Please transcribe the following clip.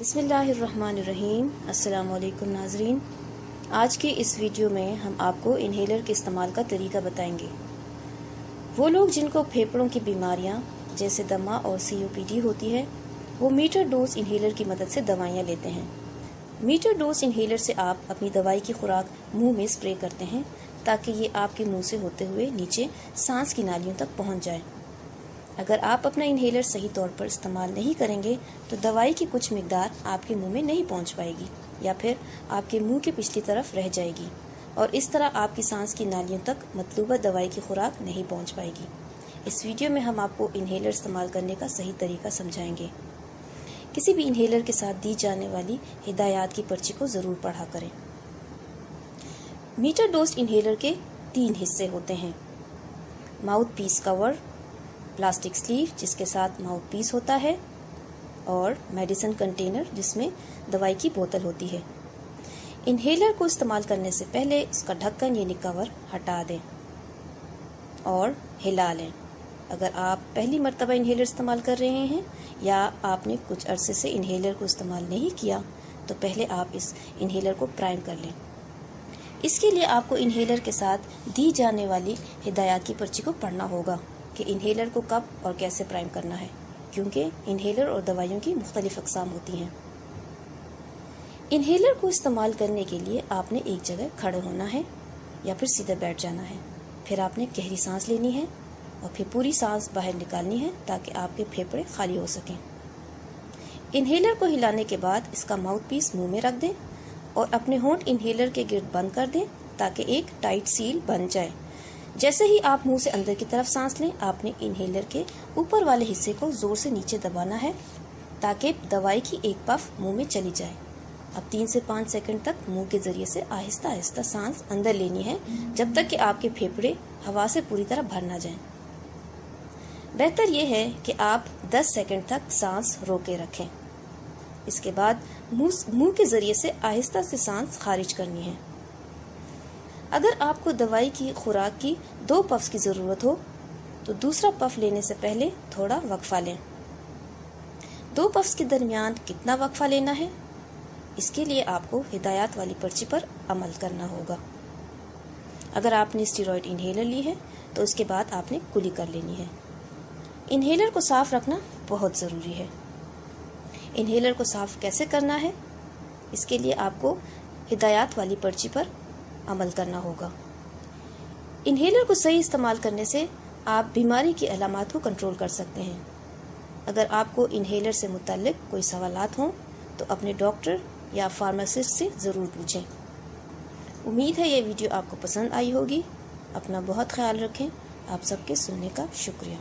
बिस्मिल्लाहिर्रहमानिर्रहीम। अस्सलाम वालेकुम नाज़रीन। आज की इस वीडियो में हम आपको इन्हेलर के इस्तेमाल का तरीका बताएंगे। वो लोग जिनको फेफड़ों की बीमारियां जैसे दमा और COPD होती है, वो मीटर डोज इन्हेलर की मदद से दवाइयां लेते हैं। मीटर डोज इन्हेलर से आप अपनी दवाई की खुराक मुंह में स्प्रे करते हैं ताकि ये आपके मुंह से होते हुए नीचे सांस की नालियों तक पहुंच जाए। अगर आप अपना इन्हेलर सही तौर पर इस्तेमाल नहीं करेंगे तो दवाई की कुछ मिकदार आपके मुंह में नहीं पहुंच पाएगी या फिर आपके मुंह के पिछली तरफ रह जाएगी और इस तरह आपकी सांस की नालियों तक मतलूबा दवाई की खुराक नहीं पहुंच पाएगी। इस वीडियो में हम आपको इन्हेलर इस्तेमाल करने का सही तरीका समझाएंगे। किसी भी इन्हेलर के साथ दी जाने वाली हिदायत की पर्ची को ज़रूर पढ़ा करें। मीटर डोज इन्हेलर के 3 हिस्से होते हैं: mouth piece cover, plastic sleeve जिसके साथ माउथ पीस होता है और मेडिसिन कंटेनर जिसमें दवाई की बोतल होती है। इन्हेलर को इस्तेमाल करने से पहले उसका ढक्कन यानी कवर हटा दें और हिला लें। अगर आप पहली मर्तबा इन्हेलर इस्तेमाल कर रहे हैं या आपने कुछ अरसे से इन्हेलर को इस्तेमाल नहीं किया तो पहले आप इस इन्हेलर को प्राइम कर लें। इसके लिए आपको इन्हेलर के साथ दी जाने वाली हिदायत की पर्ची को पढ़ना होगा कि इन्हेलर को कब और कैसे प्राइम करना है, क्योंकि इन्हेलर और दवाइयों की मुख्तलिफ अक़साम होती हैं। इन्हेलर को इस्तेमाल करने के लिए आपने एक जगह खड़े होना है या फिर सीधे बैठ जाना है। फिर आपने गहरी सांस लेनी है और फिर पूरी सांस बाहर निकालनी है ताकि आपके फेफड़े खाली हो सकें। इन्हेलर को हिलाने के बाद इसका माउथ पीस मुँह में रख दें और अपने होंठ इन्हेलर के गिर्द बंद कर दें ताकि एक टाइट सील बन जाए। जैसे ही आप मुंह से अंदर की तरफ सांस लें, आपने इन्हेलर के ऊपर वाले हिस्से को जोर से नीचे दबाना है ताकि दवाई की एक पफ मुंह में चली जाए। अब 3 से 5 सेकंड तक मुंह के जरिए से आहिस्ता आहिस्ता सांस अंदर लेनी है जब तक कि आपके फेफड़े हवा से पूरी तरह भर ना जाएं। बेहतर यह है कि आप 10 सेकंड तक सांस रोके रखें। इसके बाद मुंह के जरिए से आहिस्ता से सांस खारिज करनी है। अगर आपको दवाई की खुराक की 2 पफ्स की ज़रूरत हो तो दूसरा पफ लेने से पहले थोड़ा वक्फा लें। 2 पफ्स के दरमियान कितना वक्फा लेना है, इसके लिए आपको हिदायत वाली पर्ची पर अमल करना होगा। अगर आपने स्टेरॉयड इन्हेलर ली है तो उसके बाद आपने कुली कर लेनी है। इन्हेलर को साफ़ रखना बहुत ज़रूरी है। इन्हेलर को साफ़ कैसे करना है, इसके लिए आपको हिदायत वाली पर्ची पर अमल करना होगा। इन्हेलर को सही इस्तेमाल करने से आप बीमारी की अलामात को कंट्रोल कर सकते हैं। अगर आपको इन्हेलर से मुताल्लिक कोई सवालात हों तो अपने डॉक्टर या फार्मासिस्ट से ज़रूर पूछें। उम्मीद है ये वीडियो आपको पसंद आई होगी। अपना बहुत ख्याल रखें। आप सबके सुनने का शुक्रिया।